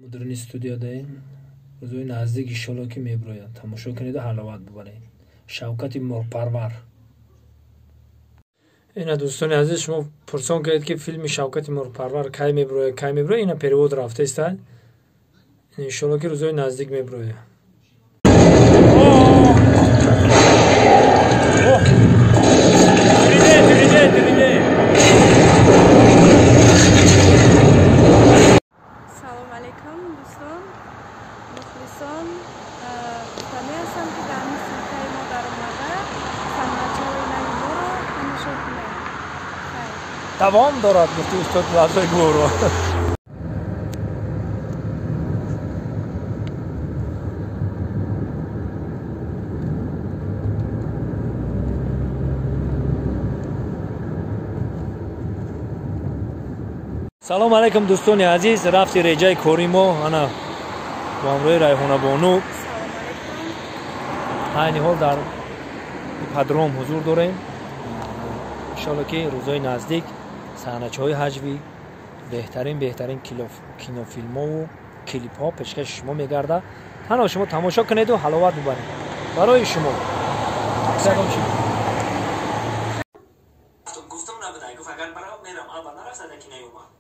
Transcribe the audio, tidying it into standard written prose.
مدرن استودیو داریم روزای نزدیک ایشالا که میبروید تماشا کنید و حلاوت ببرید. شوکت مرغپرور. اینا دوستان عزیز شما پرسان کردید که فیلم شوکت مرغپرور کی میبروید اینا پریود رفته است. ایشالا که روزای نزدیک میبروید. دوام دارد گفتی استاد لحظه گورو. سلام علیکم دوستان عزیز. رفتی ریجای کوری ما انا با امروی ریحانه بانو این حال در پدرام حضور داریم. انشالله که روزای نزدیک صحنه‌های حجوی بهترین کینوفیلم ها و کلیپ ها پیشکش شما میگرده. تنها شما تماشا کنید و حلاوت ببرید برای شما. گفتم نبوده گفت اگر برام میرم آبا نرفت که نیومد.